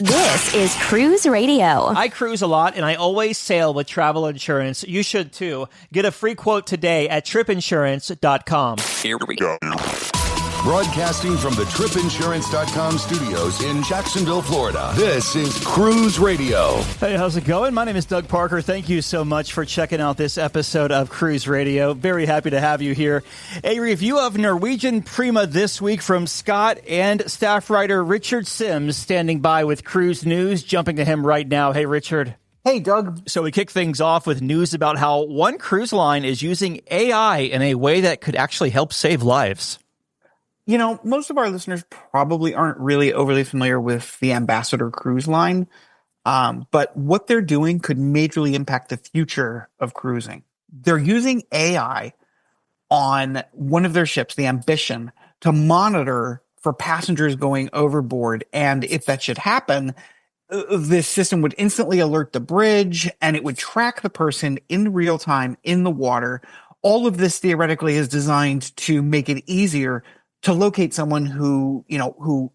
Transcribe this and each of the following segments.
This is Cruise Radio. I cruise a lot, and I always sail with travel insurance. You should, too. Get a free quote today at tripinsurance.com. Here we go. Broadcasting from the tripinsurance.com studios in Jacksonville, Florida. This is Cruise Radio. Hey, how's it going? My name is Doug Parker. Thank you so much for checking out this episode of Cruise Radio. Very happy to have you here. A review of Norwegian Prima this week from Scott and staff writer Richard Sims standing by with Cruise News. Jumping to him right now. Hey, Richard. Hey, Doug. So we kick things off with news about how one cruise line is using AI in a way that could actually help save lives. You know, most of our listeners probably aren't really overly familiar with the Ambassador Cruise Line, but what they're doing could majorly impact the future of cruising. They're using AI on one of their ships, the Ambition, to monitor for passengers going overboard. And if that should happen, this system would instantly alert the bridge and it would track the person in real time in the water. All of this theoretically is designed to make it easier to locate someone who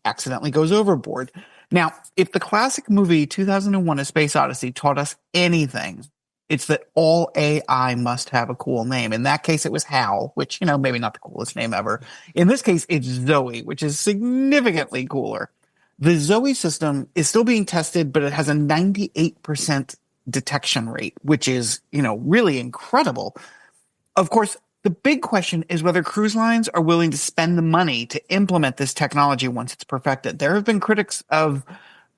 accidentally goes overboard. Now, if the classic movie 2001: A Space Odyssey taught us anything, it's that all AI must have a cool name. In that case, it was HAL, which, maybe not the coolest name ever. In this case, it's Zoe, which is significantly cooler. The Zoe system is still being tested, but it has a 98% detection rate, which is, really incredible. Of course, the big question is whether cruise lines are willing to spend the money to implement this technology once it's perfected. There have been critics of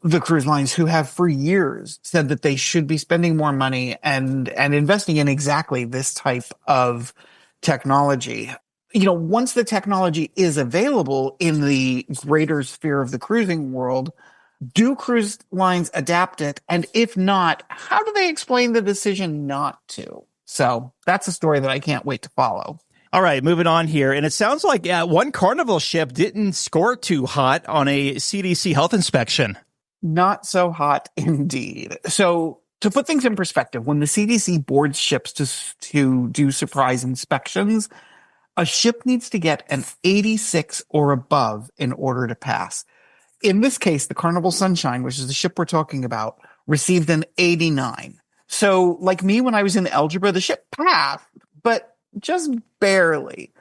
the cruise lines who have for years said that they should be spending more money and investing in exactly this type of technology. Once the technology is available in the greater sphere of the cruising world, do cruise lines adapt it? And if not, how do they explain the decision not to? So that's a story that I can't wait to follow. All right, moving on here. And it sounds like one Carnival ship didn't score too hot on a CDC health inspection. Not so hot indeed. So to put things in perspective, when the CDC boards ships to do surprise inspections, a ship needs to get an 86 or above in order to pass. In this case, the Carnival Sunshine, which is the ship we're talking about, received an 89. So, like me, when I was in algebra, the ship passed, but just barely.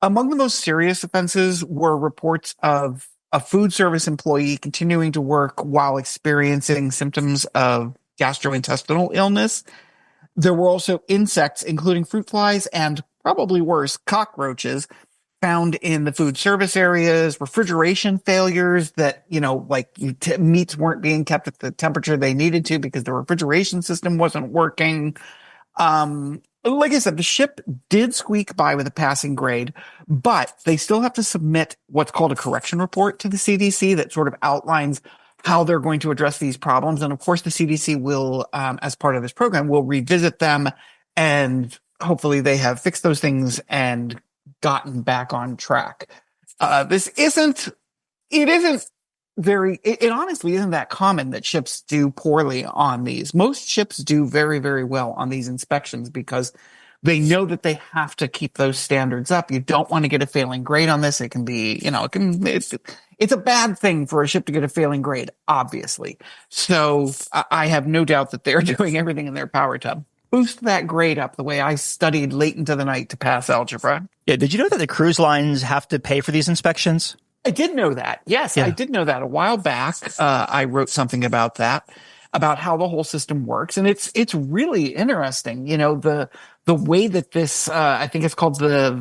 Among the most serious offenses were reports of a food service employee continuing to work while experiencing symptoms of gastrointestinal illness. There were also insects, including fruit flies and, probably worse, cockroaches, found in the food service areas, refrigeration failures that, meats weren't being kept at the temperature they needed to because the refrigeration system wasn't working. Like I said, the ship did squeak by with a passing grade, but they still have to submit what's called a correction report to the CDC that sort of outlines how they're going to address these problems. And of course, the CDC will, as part of this program, will revisit them, and hopefully they have fixed those things and gotten back on track. It honestly isn't that common that ships do poorly on these. Most ships do very, very well on these inspections because they know that they have to keep those standards up. You don't want to get a failing grade on this. It can be, it's a bad thing for a ship to get a failing grade, obviously. So I have no doubt that they're doing everything in their power to boost that grade up the way I studied late into the night to pass algebra. Yeah, did you know that the cruise lines have to pay for these inspections? I did know that. Yes, yeah. I did know that a while back. I wrote something about that, about how the whole system works. And it's really interesting. The way that this, I think it's called the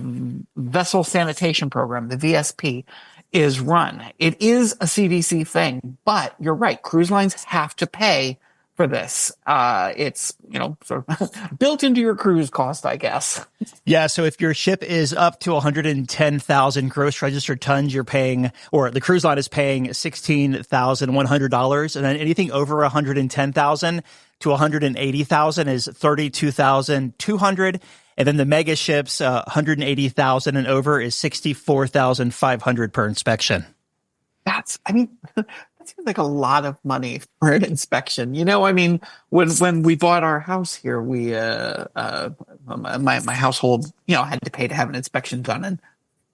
Vessel Sanitation Program, the VSP, is run. It is a CDC thing, but you're right. Cruise lines have to pay for this. It's, sort of built into your cruise cost, I guess. Yeah. So if your ship is up to 110,000 gross registered tons, you're paying, or the cruise line is paying $16,100. And then anything over 110,000 to 180,000 is 32,200. And then the mega ships, 180,000 and over is 64,500 per inspection. That seems like a lot of money for an inspection. When we bought our house here, we my household, had to pay to have an inspection done, and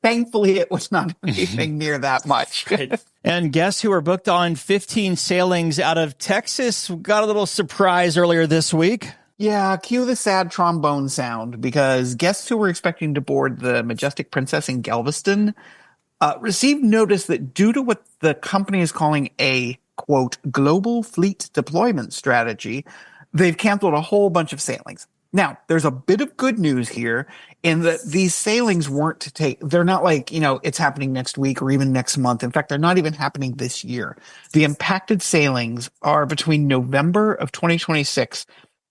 Thankfully, it was not anything near that much. Right. And guess who were booked on 15 sailings out of Texas? Got a little surprise earlier this week. Yeah, cue the sad trombone sound, because guests who were expecting to board the Majestic Princess in Galveston received notice that due to what the company is calling a, quote, global fleet deployment strategy, they've canceled a whole bunch of sailings. Now, there's a bit of good news here in that these sailings they're not like, it's happening next week or even next month. In fact, they're not even happening this year. The impacted sailings are between November of 2026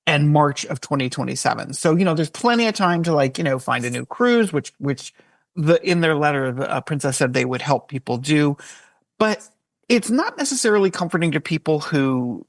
and March of 2027. So, there's plenty of time to find a new cruise, which in their letter, the princess said they would help people do. But it's not necessarily comforting to people who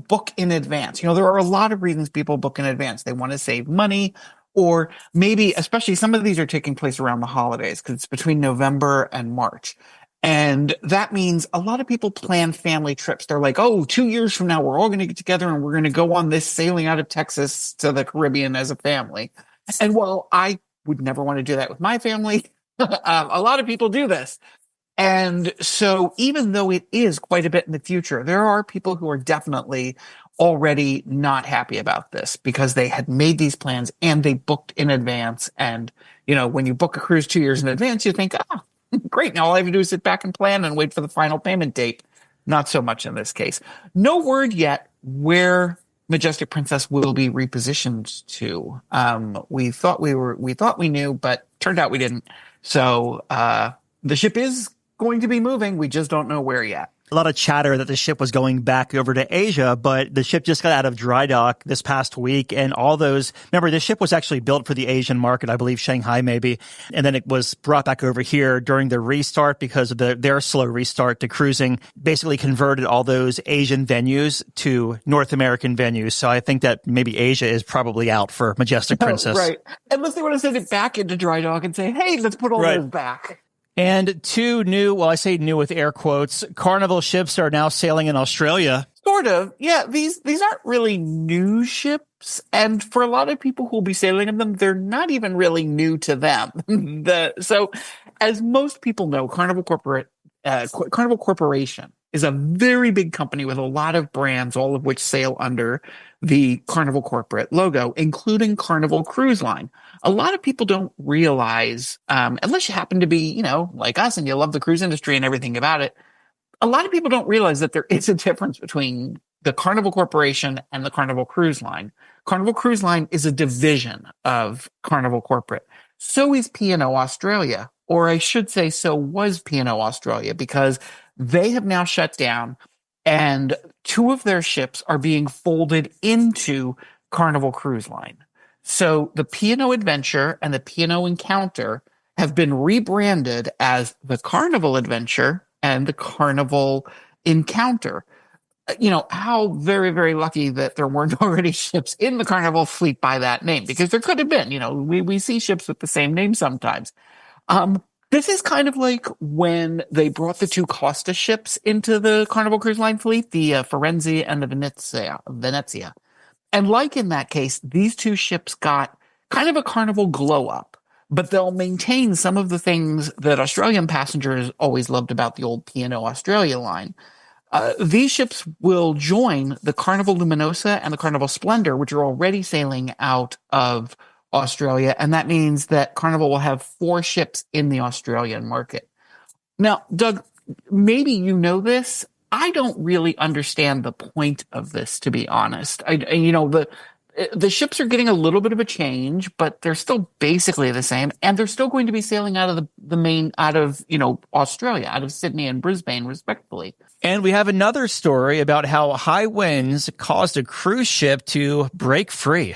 book in advance. There are a lot of reasons people book in advance. They want to save money, or maybe, especially some of these are taking place around the holidays because it's between November and March. And that means a lot of people plan family trips. They're like, 2 years from now, we're all going to get together and we're going to go on this sailing out of Texas to the Caribbean as a family. And while I would never want to do that with my family, a lot of people do this. And so even though it is quite a bit in the future, there are people who are definitely already not happy about this because they had made these plans and they booked in advance. And, when you book a cruise 2 years in advance, you think, great, now all I have to do is sit back and plan and wait for the final payment date. Not so much in this case. No word yet where Majestic Princess will be repositioned to. We thought we knew, but turned out we didn't. So the ship is going to be moving. We just don't know where yet. A lot of chatter that the ship was going back over to Asia, but the ship just got out of dry dock this past week. And remember, the ship was actually built for the Asian market, I believe Shanghai maybe. And then it was brought back over here during the restart because of their slow restart to cruising, basically converted all those Asian venues to North American venues. So I think that maybe Asia is probably out for Majestic Princess. Right. Unless they want to send it back into dry dock and say, hey, let's put all those back. And two new, well, I say new with air quotes, Carnival ships are now sailing in Australia. Sort of. Yeah, these aren't really new ships. And for a lot of people who will be sailing in them, they're not even really new to them. So as most people know, Carnival Corporation is a very big company with a lot of brands, all of which sail under the Carnival corporate logo, including Carnival Cruise Line. A lot of people don't realize, unless you happen to be, like us and you love the cruise industry and everything about it, a lot of people don't realize that there is a difference between the Carnival Corporation and the Carnival Cruise Line. Carnival Cruise Line is a division of Carnival Corporate. So is P&O Australia, or I should say so was P&O Australia, because they have now shut down and two of their ships are being folded into Carnival Cruise Line. So the P&O Adventure and the P&O Encounter have been rebranded as the Carnival Adventure and the Carnival Encounter. How very, very lucky that there weren't already ships in the Carnival fleet by that name, because there could have been. We see ships with the same name sometimes. This is kind of like when they brought the two Costa ships into the Carnival Cruise Line fleet, the Firenze and the Venezia. And like in that case, these two ships got kind of a Carnival glow up, but they'll maintain some of the things that Australian passengers always loved about the old P&O Australia line. These ships will join the Carnival Luminosa and the Carnival Splendor, which are already sailing out of Australia. And that means that Carnival will have 4 ships in the Australian market. Now, Doug, maybe you know this. I don't really understand the point of this, to be honest. The ships are getting a little bit of a change, but they're still basically the same, and they're still going to be sailing out of Australia, out of Sydney and Brisbane, respectively. And we have another story about how high winds caused a cruise ship to break free.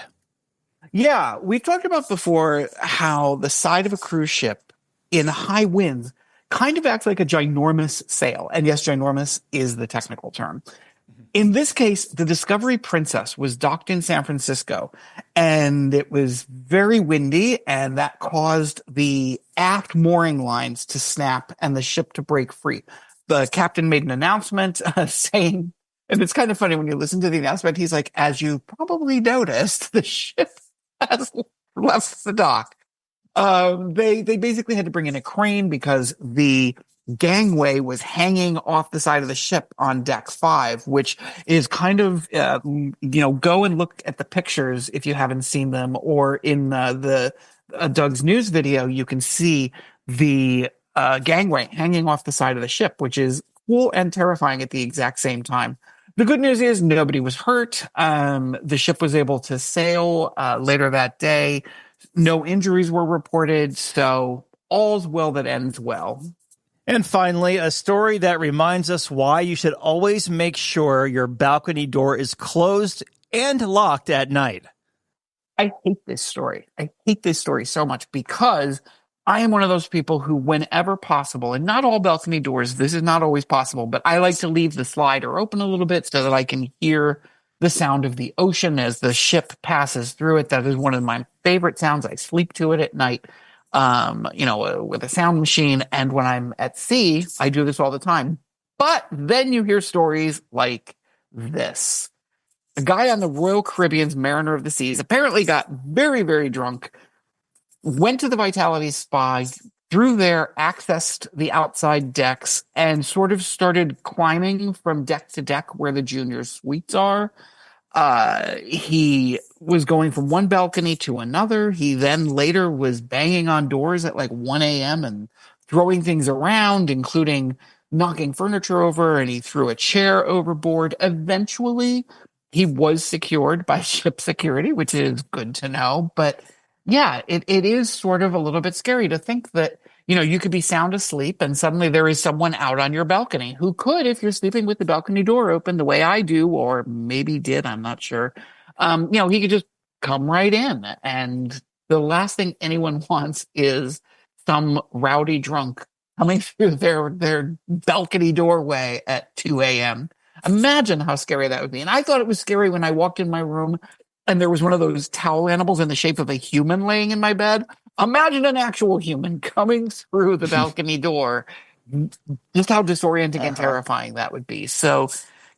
Yeah, we talked about before how the side of a cruise ship in high winds kind of acts like a ginormous sail. And yes, ginormous is the technical term. In this case, the Discovery Princess was docked in San Francisco, and it was very windy, and that caused the aft mooring lines to snap and the ship to break free. The captain made an announcement saying, and it's kind of funny when you listen to the announcement, he's like, as you probably noticed, the ship has left the dock. They basically had to bring in a crane because the gangway was hanging off the side of the ship on deck 5, which is kind of go and look at the pictures if you haven't seen them, or in the Doug's news video, you can see the gangway hanging off the side of the ship, which is cool and terrifying at the exact same time. The good news is nobody was hurt. The ship was able to sail later that day. No injuries were reported, so all's well that ends well. And finally, a story that reminds us why you should always make sure your balcony door is closed and locked at night. I hate this story. I hate this story so much because I am one of those people who, whenever possible, and not all balcony doors, this is not always possible, but I like to leave the slider open a little bit so that I can hear the sound of the ocean as the ship passes through it. That is one of my favorite sounds. I sleep to it at night, with a sound machine. And when I'm at sea, I do this all the time. But then you hear stories like this. A guy on the Royal Caribbean's Mariner of the Seas apparently got very, very drunk, went to the Vitality Spa, through there, accessed the outside decks, and sort of started climbing from deck to deck where the junior suites are. He was going from one balcony to another. He then later was banging on doors at like 1 a.m. and throwing things around, including knocking furniture over, and he threw a chair overboard. Eventually, he was secured by ship security, which is good to know. But yeah, it is sort of a little bit scary to think that, you could be sound asleep and suddenly there is someone out on your balcony who could, if you're sleeping with the balcony door open the way I do, or maybe did, I'm not sure. He could just come right in. And the last thing anyone wants is some rowdy drunk coming through their balcony doorway at 2 a.m. Imagine how scary that would be. And I thought it was scary when I walked in my room and there was one of those towel animals in the shape of a human laying in my bed. Imagine an actual human coming through the balcony door. Just how disorienting and terrifying that would be. So,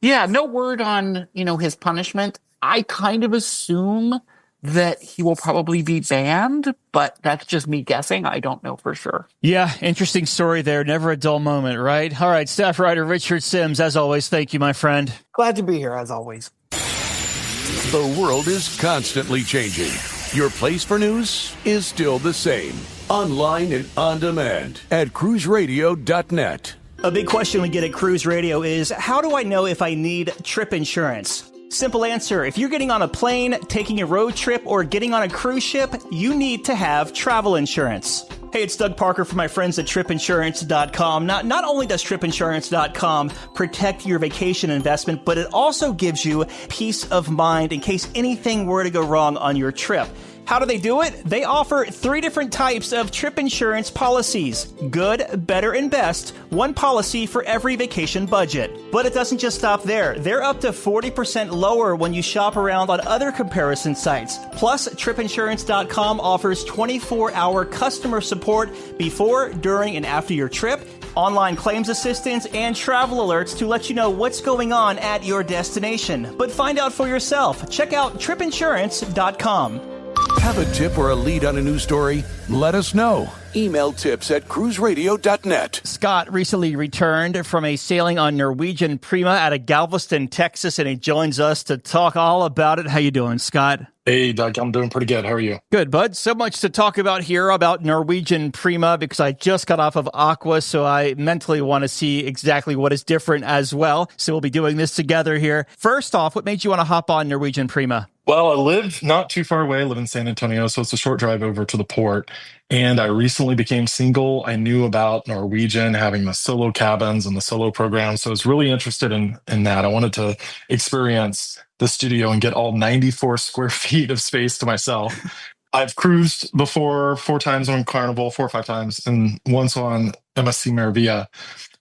yeah, no word on, his punishment. I kind of assume that he will probably be banned, but that's just me guessing. I don't know for sure. Yeah, interesting story there. Never a dull moment, right? All right, staff writer Richard Sims, as always, thank you, my friend. Glad to be here, as always. The world is constantly changing. Your place for news is still the same. Online and on demand at cruiseradio.net. A big question we get at Cruise Radio is, how do I know if I need trip insurance? Simple answer. If you're getting on a plane, taking a road trip, or getting on a cruise ship, you need to have travel insurance. Hey, it's Doug Parker from my friends at tripinsurance.com. Not only does tripinsurance.com protect your vacation investment, but it also gives you peace of mind in case anything were to go wrong on your trip. How do they do it? They offer 3 different types of trip insurance policies. Good, better, and best. One policy for every vacation budget. But it doesn't just stop there. They're up to 40% lower when you shop around on other comparison sites. Plus, tripinsurance.com offers 24-hour customer support before, during, and after your trip, online claims assistance, and travel alerts to let you know what's going on at your destination. But find out for yourself. Check out tripinsurance.com. Have a tip or a lead on a news story? Let us know. Email tips@cruiseradio.net. Scott recently returned from a sailing on Norwegian Prima out of Galveston, Texas, and he joins us to talk all about it. How you doing, Scott? Hey, Doug, I'm doing pretty good. How are you? Good, bud. So much to talk about here about Norwegian Prima because I just got off of Aqua, so I mentally want to see exactly what is different as well. So we'll be doing this together here. First off, what made you want to hop on Norwegian Prima? Well, I live not too far away. I live in San Antonio, so it's a short drive over to the port. And I recently became single. I knew about Norwegian having the solo cabins and the solo program, so I was really interested in that. I wanted to experience the studio and get all 94 square feet of space to myself. I've cruised before 4 times on Carnival, 4 or 5 times, and once on MSC Maravilla.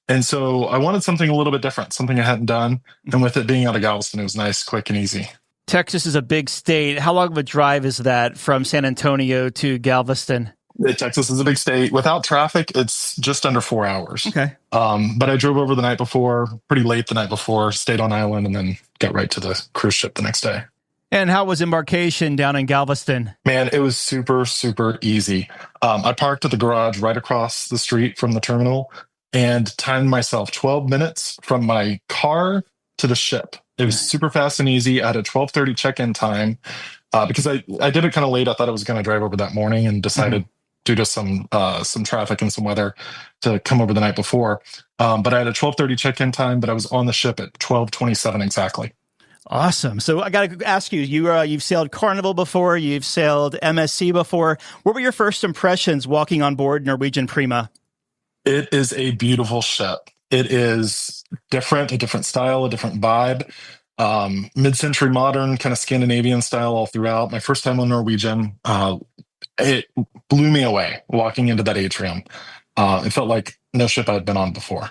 And so I wanted something a little bit different, something I hadn't done. And with it being out of Galveston, it was nice, quick, and easy. Texas is a big state. How long of a drive is that from San Antonio to Galveston? Texas is a big state. Without traffic, it's just under 4 hours. Okay. But I drove over the night before, pretty late the night before, stayed on island, and then got right to the cruise ship the next day. And how was embarkation down in Galveston? Man, it was super, super easy. I parked at the garage right across the street from the terminal and timed myself 12 minutes from my car to the ship. It was super fast and easy. I had a 12:30 check-in time because I did it kind of late. I thought I was going to drive over that morning and decided due to some traffic and some weather to come over the night before. But I had a 12:30 check-in time, but I was on the ship at 12:27 exactly. Awesome. So I got to ask you, you've sailed Carnival before, you've sailed MSC before. What were your first impressions walking on board Norwegian Prima? It is a beautiful ship. It is different, a different style, a different vibe. Mid-century modern, kind of Scandinavian style all throughout. My first time on Norwegian, it blew me away walking into that atrium. It felt like no ship I had been on before.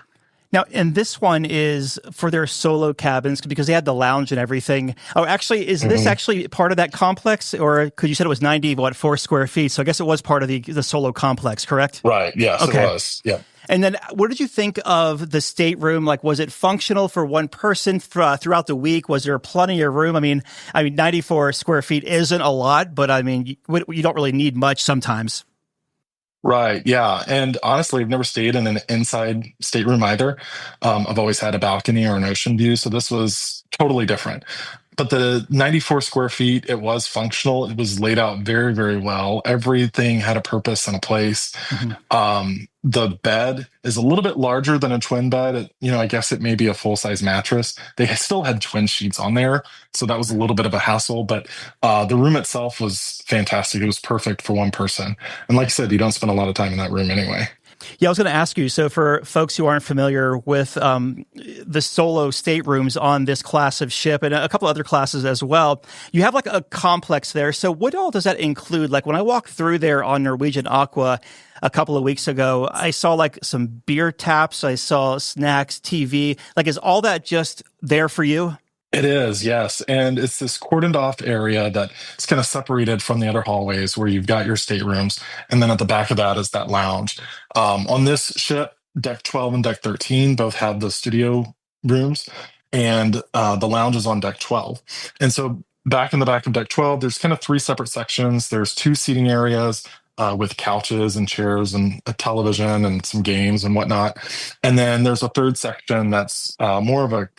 Now, and this one is for their solo cabins because they had the lounge and everything. Oh, actually, is this actually part of that complex? Or because you said it was 4 square feet. So I guess it was part of the solo complex, correct? Right. Yes, okay. It was. Yeah. And then what did you think of the stateroom? Like, was it functional for one person throughout the week? Was there plenty of room? I mean, 94 square feet isn't a lot, but I mean, you don't really need much sometimes. Right. Yeah. And honestly, I've never stayed in an inside stateroom either. I've always had a balcony or an ocean view. So this was totally different. But the 94 square feet, it was functional. It was laid out very, very well. Everything had a purpose and a place. The bed is a little bit larger than a twin bed. I guess it may be a full-size mattress. They still had twin sheets on there, so that was a little bit of a hassle. But the room itself was fantastic. It was perfect for one person. And like I said, you don't spend a lot of time in that room anyway. Yeah, I was going to ask you, so for folks who aren't familiar with the solo staterooms on this class of ship and a couple other classes as well, you have like a complex there. So what all does that include? Like when I walked through there on Norwegian Aqua a couple of weeks ago, I saw like some beer taps, I saw snacks, TV. Like, is all that just there for you? It is, yes. And it's this cordoned off area that is kind of separated from the other hallways where you've got your staterooms. And then at the back of that is that lounge. On this ship, Deck 12 and Deck 13 both have the studio rooms, and the lounge is on Deck 12. And so back in the back of Deck 12, there's kind of 3 separate sections. There's 2 seating areas with couches and chairs and a television and some games and whatnot. And then there's a 3rd section that's more of a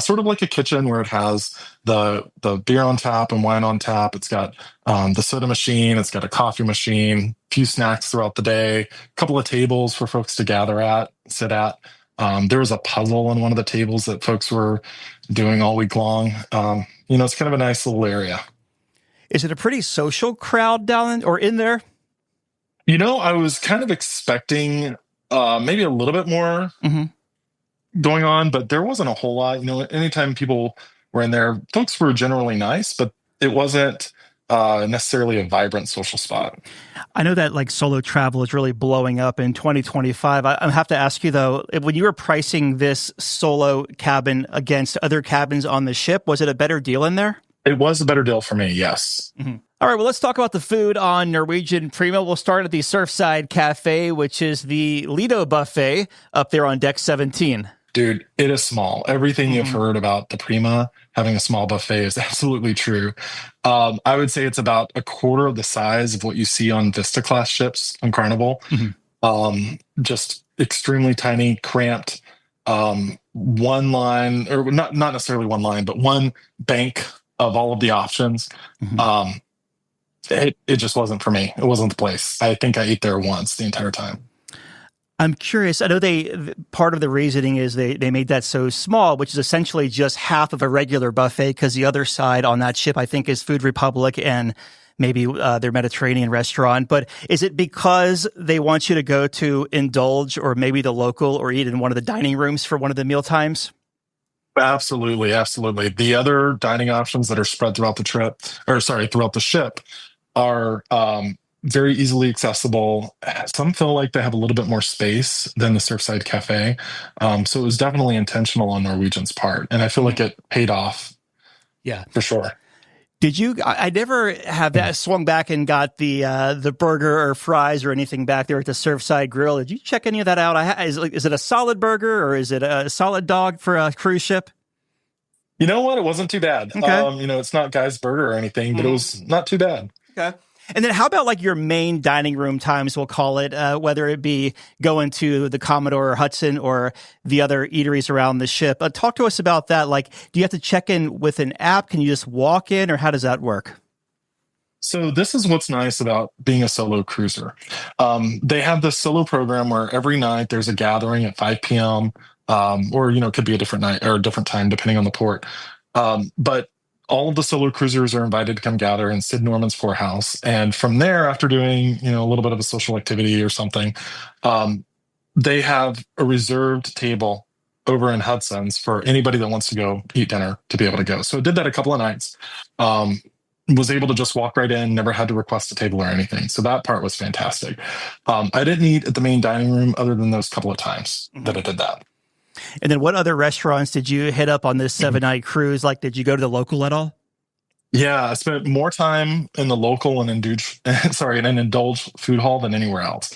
sort of like a kitchen where it has the beer on tap and wine on tap. It's got the soda machine. It's got a coffee machine, a few snacks throughout the day, a couple of tables for folks to sit at. There was a puzzle on one of the tables that folks were doing all week long. It's kind of a nice little area. Is it a pretty social crowd down or in there? I was kind of expecting maybe a little bit more going on, but there wasn't a whole lot. Anytime people were in there, folks were generally nice, but it wasn't necessarily a vibrant social spot. I know that like solo travel is really blowing up in 2025. I have to ask you though, when you were pricing this solo cabin against other cabins on the ship, was it a better deal in there? It was a better deal for me, yes. All right, well, let's talk about the food on Norwegian Prima. We'll start at the Surfside Cafe, which is the Lido Buffet up there on Deck 17. Dude, it is small. Everything you've heard about the Prima having a small buffet is absolutely true. I would say it's about a quarter of the size of what you see on Vista-class ships on Carnival. Just extremely tiny, cramped, one line, or not necessarily one line, but one bank of all of the options. It just wasn't for me. It wasn't the place. I think I ate there once the entire time. I'm curious. I know part of the reasoning is they made that so small, which is essentially just half of a regular buffet, because the other side on that ship, I think, is Food Republic and maybe their Mediterranean restaurant. But is it because they want you to go to indulge or maybe the local or eat in one of the dining rooms for one of the meal times? Absolutely, absolutely. The other dining options that are spread throughout the ship are very easily accessible. Some feel like they have a little bit more space than the Surfside Cafe. So it was definitely intentional on Norwegian's part. And I feel like it paid off. Yeah, for sure. Did you? I never have that swung back and got the burger or fries or anything back there at the Surfside Grill. Did you check any of that out? Is it a solid burger or is it a solid dog for a cruise ship? You know what? It wasn't too bad. Okay. It's not Guy's Burger or anything, but it was not too bad. Okay. And then how about like your main dining room times, we'll call it, whether it be going to the Commodore or Hudson or the other eateries around the ship. Talk to us about that. Like, do you have to check in with an app? Can you just walk in, or how does that work? So this is what's nice about being a solo cruiser. They have this solo program where every night there's a gathering at 5 p.m. Or it could be a different night or a different time depending on the port. But all of the solo cruisers are invited to come gather in Sid Norman's House, and from there, after doing a little bit of a social activity or something, they have a reserved table over in Hudson's for anybody that wants to go eat dinner to be able to go. So I did that a couple of nights. Was able to just walk right in, never had to request a table or anything. So that part was fantastic. I didn't eat at the main dining room other than those couple of times that I did that. And then what other restaurants did you hit up on this 7-night cruise? Like, did you go to the local at all? Yeah, I spent more time in the local and an Indulge food hall than anywhere else.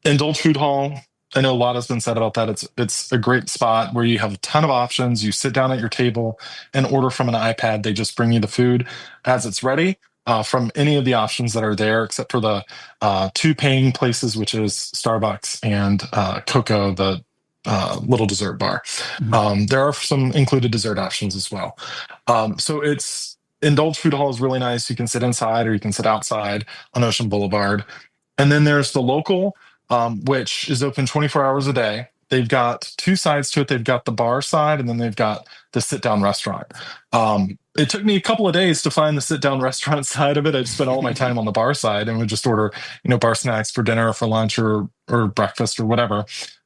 Indulge food hall, I know a lot has been said about that. It's a great spot where you have a ton of options. You sit down at your table and order from an iPad. They just bring you the food as it's ready from any of the options that are there, except for the two paying places, which is Starbucks and Coco, the little dessert bar. There are some included dessert options as well. So Indulge Food Hall is really nice. You can sit inside or you can sit outside on Ocean Boulevard. And then there's the local, which is open 24 hours a day. They've got two sides to it. They've got the bar side, and then they've got the sit-down restaurant. It took me a couple of days to find the sit-down restaurant side of it. I spent all my time on the bar side and would just order, bar snacks for dinner or for lunch or breakfast or whatever.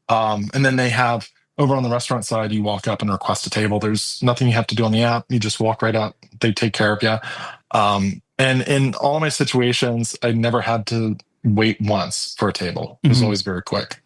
And then they have over on the restaurant side, you walk up and request a table. There's nothing you have to do on the app. You just walk right up. They take care of you. And in all my situations, I never had to wait once for a table. It was always very quick.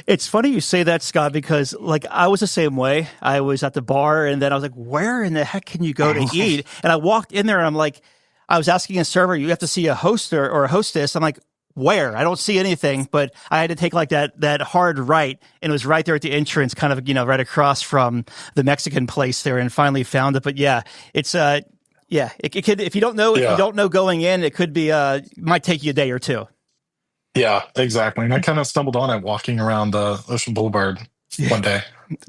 It's funny you say that, Scott, because like I was the same way. I was at the bar and then I was like, where in the heck can you go to eat? And I walked in there and I'm like, I was asking a server, you have to see a host or a hostess. I'm like, where? I don't see anything, but I had to take like that hard right, and it was right there at the entrance, kind of, right across from the Mexican place there, and finally found it. But yeah, it's it could, if you don't know going in, it could be it might take you a day or two. Yeah, exactly. And I kind of stumbled on it walking around the Ocean Boulevard one day.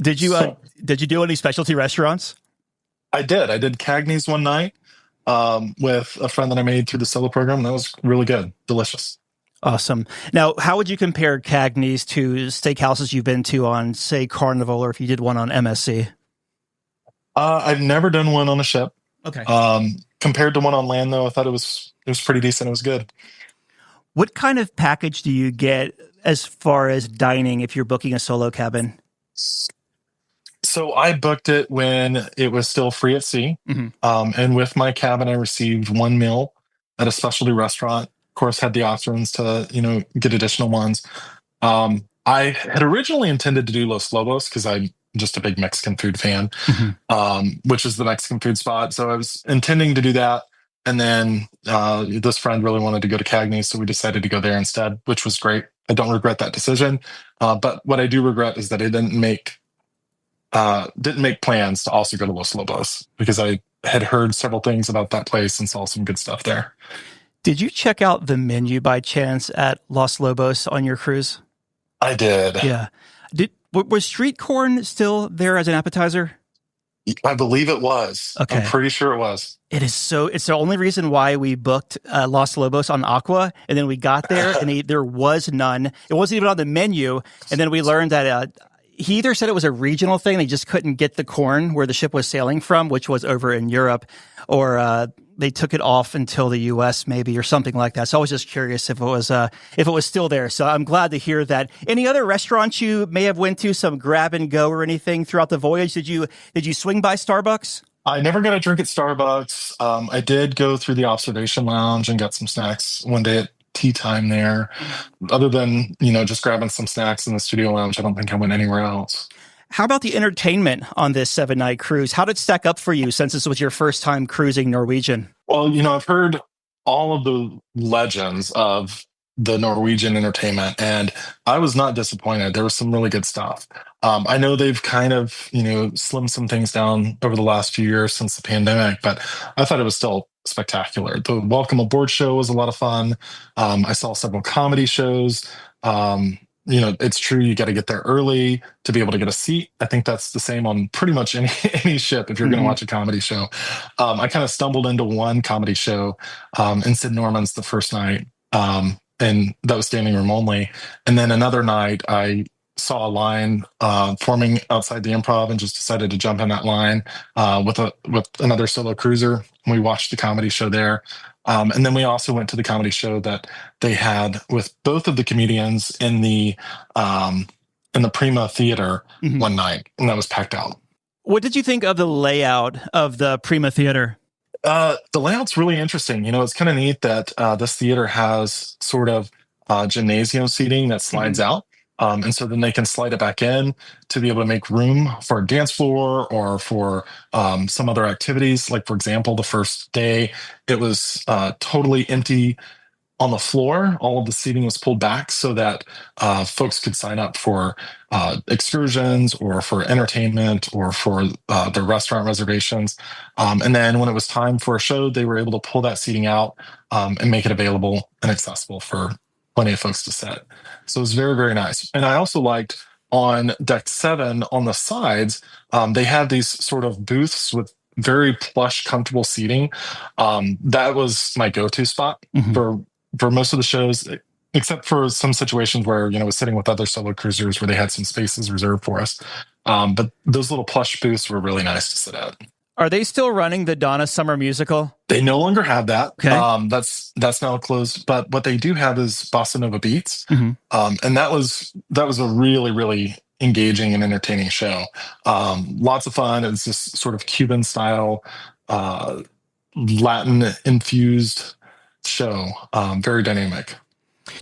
Did you do any specialty restaurants? I did Cagney's one night with a friend that I made through the solo program. That was really good, delicious. Awesome. Now, how would you compare Cagney's to steakhouses you've been to on, say, Carnival, or if you did one on MSC? I've never done one on a ship. Okay. Compared to one on land, though, I thought it was pretty decent. It was good. What kind of package do you get as far as dining if you're booking a solo cabin? So I booked it when it was still free at sea. And with my cabin, I received one meal at a specialty restaurant. Of course, had the options to, get additional ones. I had originally intended to do Los Lobos because I'm just a big Mexican food fan, which is the Mexican food spot. So I was intending to do that. And then this friend really wanted to go to Cagney's, so we decided to go there instead, which was great. I don't regret that decision. But what I do regret is that I didn't make plans to also go to Los Lobos, because I had heard several things about that place and saw some good stuff there. Did you check out the menu by chance at Los Lobos on your cruise? I did. Yeah. Was street corn still there as an appetizer? I believe it was. Okay. I'm pretty sure it was. It's the only reason why we booked Los Lobos on Aqua, and then we got there and there was none. It wasn't even on the menu. And then we learned that he either said it was a regional thing, they just couldn't get the corn where the ship was sailing from, which was over in Europe, or they took it off until the U.S. maybe, or something like that. So I was just curious if it was still there. So I'm glad to hear that. Any other restaurants you may have went to, some grab and go or anything throughout the voyage? Did you swing by Starbucks? I never got a drink at Starbucks. I did go through the observation lounge and got some snacks one day at tea time there. Other than, just grabbing some snacks in the studio lounge, I don't think I went anywhere else. How about the entertainment on this 7-night cruise? How did it stack up for you since this was your first time cruising Norwegian? Well, I've heard all of the legends of the Norwegian entertainment, and I was not disappointed. There was some really good stuff. I know they've kind of, slimmed some things down over the last few years since the pandemic, but I thought it was still spectacular. The Welcome Aboard show was a lot of fun. I saw several comedy shows. It's true, you got to get there early to be able to get a seat. I think that's the same on pretty much any ship if you're going to watch a comedy show. I kind of stumbled into one comedy show in Sid Norman's the first night. And that was standing room only. And then another night, I saw a line forming outside the Improv and just decided to jump in that line with another solo cruiser. We watched the comedy show there. And then we also went to the comedy show that they had with both of the comedians in the Prima Theater one night, and that was packed out. What did you think of the layout of the Prima Theater? The layout's really interesting. It's kind of neat that this theater has sort of gymnasium seating that slides out. And so then they can slide it back in to be able to make room for a dance floor or for some other activities. Like, for example, the first day, it was totally empty on the floor. All of the seating was pulled back so that folks could sign up for excursions or for entertainment or for their restaurant reservations. And then when it was time for a show, they were able to pull that seating out and make it available and accessible for plenty of folks to sit. So it was very, very nice. And I also liked on deck 7 on the sides, they had these sort of booths with very plush, comfortable seating. That was my go-to spot for most of the shows, except for some situations where, I was sitting with other solo cruisers where they had some spaces reserved for us. But those little plush booths were really nice to sit at. Are they still running the Donna Summer musical? They no longer have that. Okay. That's now closed. But what they do have is Bossa Nova Beats. And that was a really, really engaging and entertaining show. Lots of fun. It's this sort of Cuban style, Latin infused show. Very dynamic.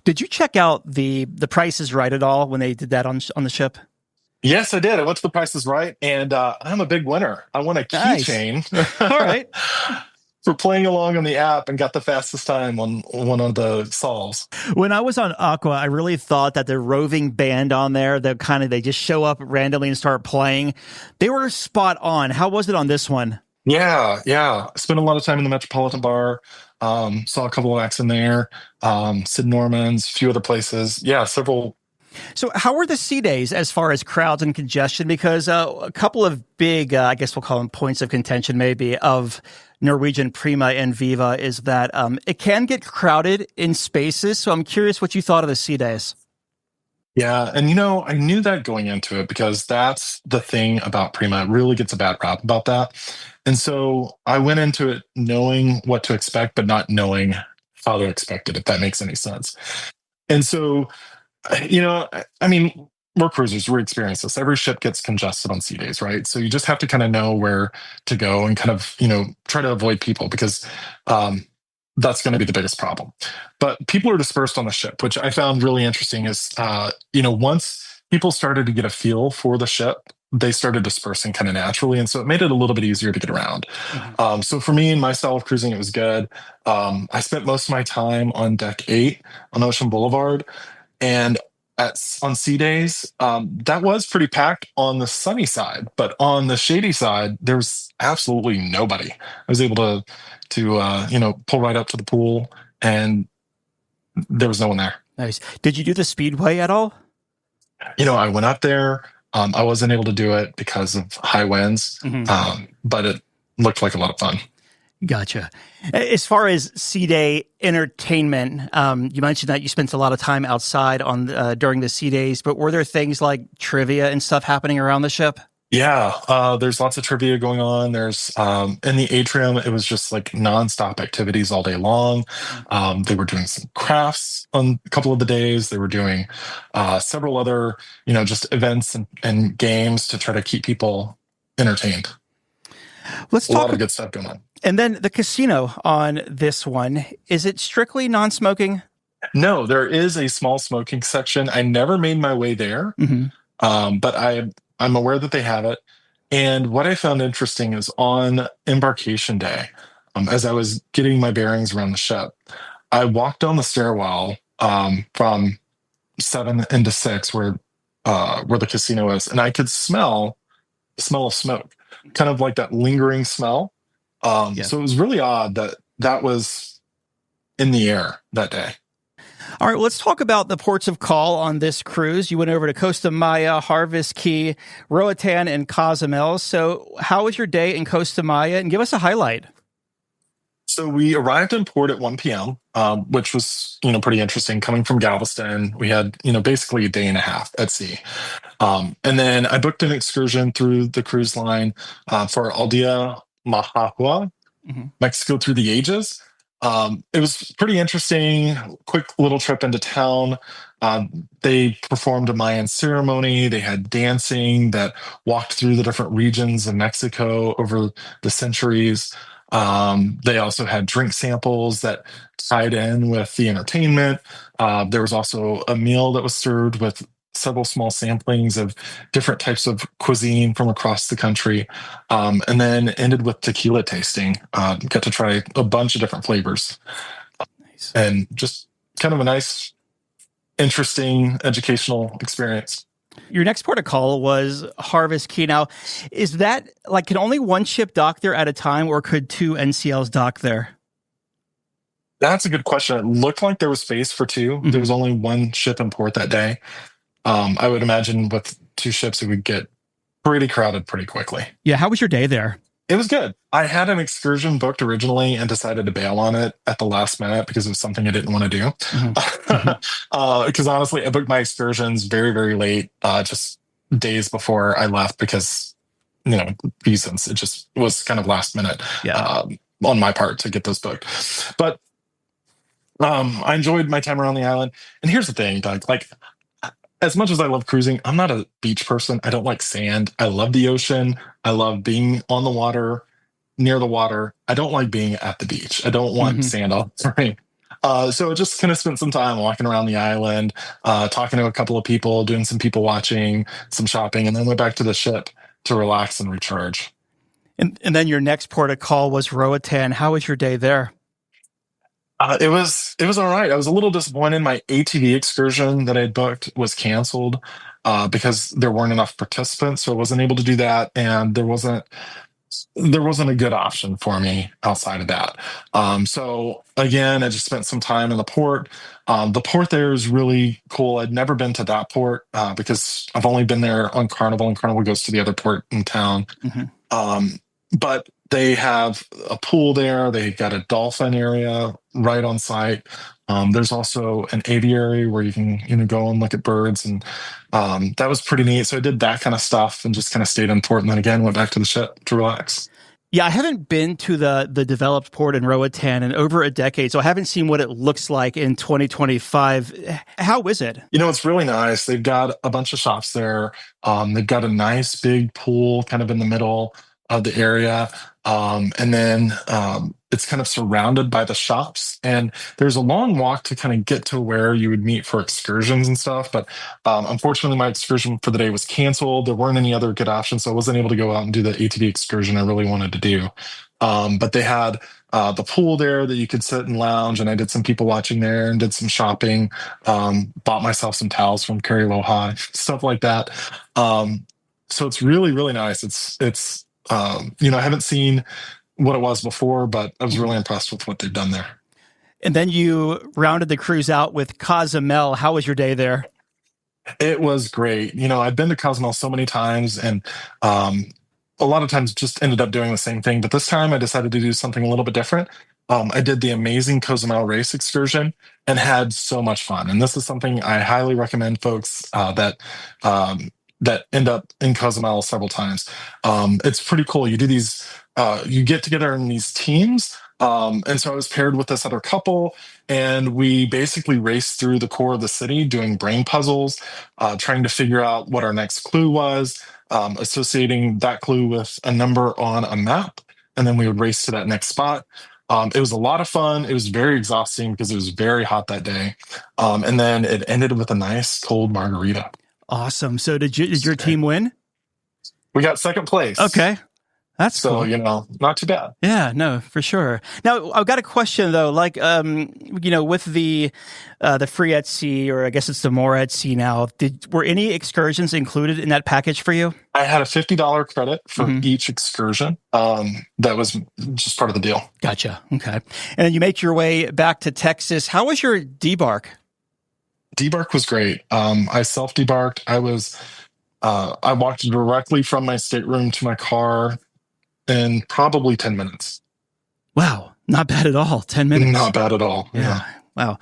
Did you check out the Price is Right at all when they did that on the ship? Yes, I did. I went to the Price is Right, and I'm a big winner. I won a keychain. Nice. All right. For playing along on the app and got the fastest time on one of the solves. When I was on Aqua, I really thought that the roving band on there, they just show up randomly and start playing. They were spot on. How was it on this one? Yeah. Spent a lot of time in the Metropolitan Bar. Saw a couple of acts in there. Sid Norman's, a few other places. Yeah, several. So how were the sea days as far as crowds and congestion? Because a couple of big, I guess we'll call them points of contention maybe, of Norwegian Prima and Viva is that it can get crowded in spaces. So I'm curious what you thought of the sea days. Yeah, and I knew that going into it because that's the thing about Prima. It really gets a bad rap about that. And so I went into it knowing what to expect, but not knowing how to expect it, if that makes any sense. And so, we're cruisers, we experience this. Every ship gets congested on sea days, right? So you just have to kind of know where to go and kind of, try to avoid people because that's going to be the biggest problem. But people are dispersed on the ship, which I found really interesting is, once people started to get a feel for the ship, they started dispersing kind of naturally. And so it made it a little bit easier to get around. So for me and my style of cruising, it was good. I spent most of my time on deck 8 on Ocean Boulevard. And on sea days, that was pretty packed on the sunny side, but on the shady side, there was absolutely nobody. I was able to pull right up to the pool, and there was no one there. Nice. Did you do the Speedway at all? I went up there. I wasn't able to do it because of high winds, but it looked like a lot of fun. Gotcha. As far as sea day entertainment, you mentioned that you spent a lot of time outside during the sea days, but were there things like trivia and stuff happening around the ship? Yeah, there's lots of trivia going on. There's in the atrium, it was just like nonstop activities all day long. They were doing some crafts on a couple of the days. They were doing several other, just events and games to try to keep people entertained. Let's talk. A lot of good stuff going on. And then the casino on this one, is it strictly non-smoking? No, there is a small smoking section. I never made my way there, but I'm aware that they have it. And what I found interesting is on embarkation day, as I was getting my bearings around the ship, I walked down the stairwell from 7 into 6, where the casino is, and I could smell the smell of smoke, kind of like that lingering smell. Yeah. So it was really odd that that was in the air that day. All right, let's talk about the ports of call on this cruise. You went over to Costa Maya, Harvest Key, Roatan, and Cozumel. So how was your day in Costa Maya? And give us a highlight. So we arrived in port at 1 p.m., which was, pretty interesting. Coming from Galveston, we had, basically a day and a half at sea. And then I booked an excursion through the cruise line for Aldea Mahahua, Mexico through the ages. It was pretty interesting. Quick little trip into town. They performed a Mayan ceremony. They had dancing that walked through the different regions of Mexico over the centuries. They also had drink samples that tied in with the entertainment. There was also a meal that was served with several small samplings of different types of cuisine from across the country, and then ended with tequila tasting. Got to try a bunch of different flavors. Nice. And just kind of a nice, interesting educational experience. Your next port of call was Harvest Key. Now, is that can only one ship dock there at a time, or could 2 NCLs dock there? That's a good question. It looked like there was space for 2. There was only one ship in port that day. I would imagine with 2 ships, it would get pretty crowded pretty quickly. Yeah. How was your day there? It was good. I had an excursion booked originally and decided to bail on it at the last minute because it was something I didn't want to do. Because honestly, I booked my excursions very, very late, just days before I left because, reasons. It just was kind of last minute on my part to get those booked. But I enjoyed my time around the island. And here's the thing, Doug, as much as I love cruising, I'm not a beach person. I don't like sand. I love the ocean. I love being on the water, near the water. I don't like being at the beach. I don't want sand all over me. So I just kind of spent some time walking around the island, talking to a couple of people, doing some people watching, some shopping, and then went back to the ship to relax and recharge. And then your next port of call was Roatan. How was your day there? It was all right. I was a little disappointed. My ATV excursion that I had booked was canceled because there weren't enough participants, so I wasn't able to do that, and there wasn't a good option for me outside of that. So again, I just spent some time in the port. The port there is really cool. I'd never been to that port because I've only been there on Carnival, and Carnival goes to the other port in town. But they have a pool there. They got a dolphin area right on site. There's also an aviary where you can go and look at birds, and that was pretty neat. So I did that kind of stuff and just kind of stayed in port, and then again went back to the ship to relax. Yeah, I haven't been to the developed port in Roatan in over a decade, so I haven't seen what it looks like in 2025. How is it? It's really nice. They've got a bunch of shops there. They've got a nice big pool kind of in the middle of the area. And then it's kind of surrounded by the shops, and there's a long walk to kind of get to where you would meet for excursions and stuff. But unfortunately, my excursion for the day was canceled. There weren't any other good options, so I wasn't able to go out and do the ATV excursion I really wanted to do. But they had the pool there that you could sit and lounge, and I did some people watching there and did some shopping, bought myself some towels from Carry Aloha, stuff like that. So it's really, really nice. It's I haven't seen what it was before, but I was really impressed with what they've done there. And then you rounded the cruise out with Cozumel. How was your day there? It was great. I've been to Cozumel so many times, and a lot of times just ended up doing the same thing. But this time I decided to do something a little bit different. I did the amazing Cozumel race excursion and had so much fun. And this is something I highly recommend folks that end up in Cozumel several times. It's pretty cool. You do these, you get together in these teams. And so I was paired with this other couple, and we basically raced through the core of the city doing brain puzzles, trying to figure out what our next clue was, associating that clue with a number on a map. And then we would race to that next spot. It was a lot of fun. It was very exhausting because it was very hot that day. And then it ended with a nice cold margarita. Awesome. So did your team win? We got second place. Okay. That's So, cool. not too bad. Yeah, no, for sure. Now, I've got a question though, like, with the free at sea, or I guess it's the more at sea now, were any excursions included in that package for you? I had a $50 credit for each excursion. That was just part of the deal. Gotcha. Okay. And then you make your way back to Texas. How was your debark? Debark was great. I self-debarked. I walked directly from my stateroom to my car in probably 10 minutes. Wow. Not bad at all. 10 minutes. Not bad at all. Yeah. Wow.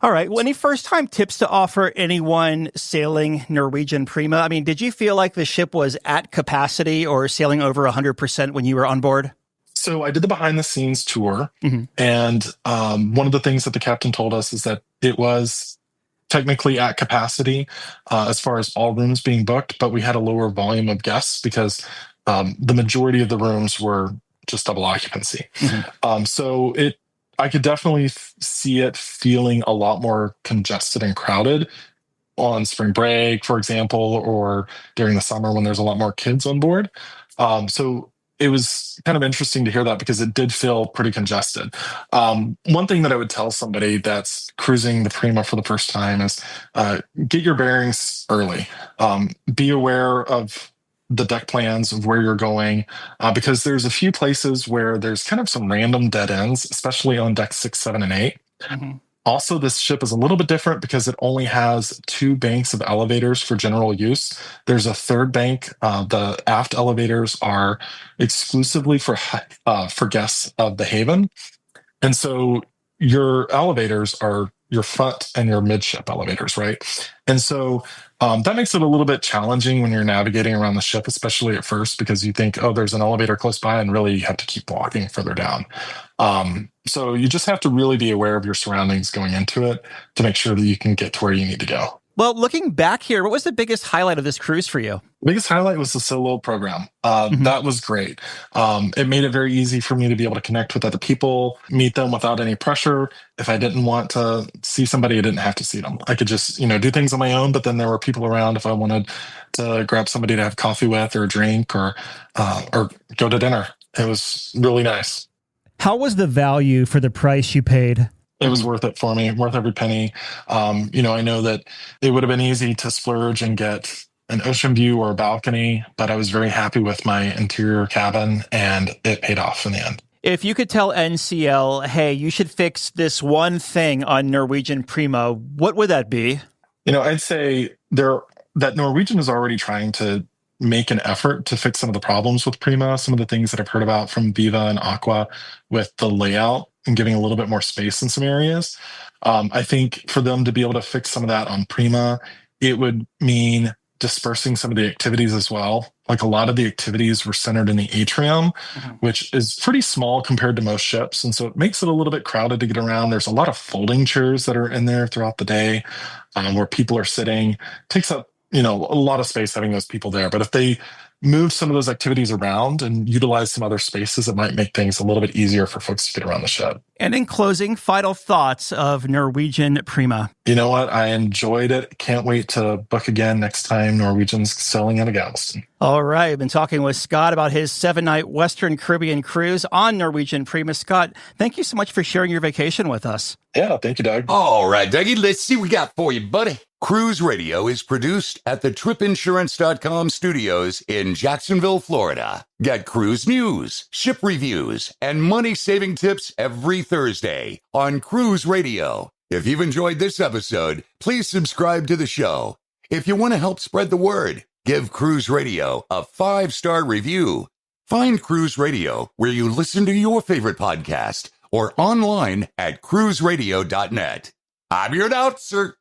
All right. Well, any first-time tips to offer anyone sailing Norwegian Prima? I mean, did you feel like the ship was at capacity or sailing over 100% when you were on board? So I did the behind-the-scenes tour, and one of the things that the captain told us is that it was technically at capacity as far as all rooms being booked, but we had a lower volume of guests because the majority of the rooms were just double occupancy. So I could definitely see it feeling a lot more congested and crowded on spring break, for example, or during the summer when there's a lot more kids on board. So it was kind of interesting to hear that because it did feel pretty congested. One thing that I would tell somebody that's cruising the Prima for the first time is get your bearings early. Be aware of the deck plans of where you're going, because there's a few places where there's kind of some random dead ends, especially on deck 6, 7, and 8. Also, this ship is a little bit different because it only has 2 banks of elevators for general use. There's a third bank. The aft elevators are exclusively for guests of the Haven. And so your elevators are your front and your midship elevators, right? And so that makes it a little bit challenging when you're navigating around the ship, especially at first, because you think, oh, there's an elevator close by, and really you have to keep walking further down. So you just have to really be aware of your surroundings going into it to make sure that you can get to where you need to go. Well, looking back here, what was the biggest highlight of this cruise for you? The biggest highlight was the solo program. That was great. It made it very easy for me to be able to connect with other people, meet them without any pressure. If I didn't want to see somebody, I didn't have to see them. I could just, do things on my own, but then there were people around if I wanted to grab somebody to have coffee with or a drink or go to dinner. It was really nice. How was the value for the price you paid? It was worth it for me, worth every penny. I know that it would have been easy to splurge and get an ocean view or a balcony, but I was very happy with my interior cabin, and it paid off in the end. If you could tell NCL, hey, you should fix this one thing on Norwegian Prima, what would that be? I'd say that Norwegian is already trying to make an effort to fix some of the problems with Prima, some of the things that I've heard about from Viva and Aqua with the layout and giving a little bit more space in some areas. I think for them to be able to fix some of that on Prima, it would mean dispersing some of the activities as well. Like a lot of the activities were centered in the atrium, which is pretty small compared to most ships. And so it makes it a little bit crowded to get around. There's a lot of folding chairs that are in there throughout the day where people are sitting. It takes up a lot of space having those people there. But if they move some of those activities around and utilize some other spaces, it might make things a little bit easier for folks to get around the ship. And in closing, final thoughts of Norwegian Prima. You know what? I enjoyed it. Can't wait to book again next time Norwegian's sailing out of Galveston. All right. I've been talking with Scott about his 7-night Western Caribbean cruise on Norwegian Prima. Scott, thank you so much for sharing your vacation with us. Yeah, thank you, Doug. All right, Dougie, let's see what we got for you, buddy. Cruise Radio is produced at the tripinsurance.com studios in Jacksonville, Florida. Get cruise news, ship reviews, and money-saving tips every Thursday on Cruise Radio. If you've enjoyed this episode, please subscribe to the show. If you want to help spread the word, give Cruise Radio a 5-star review. Find Cruise Radio where you listen to your favorite podcast or online at cruiseradio.net. I'm your announcer,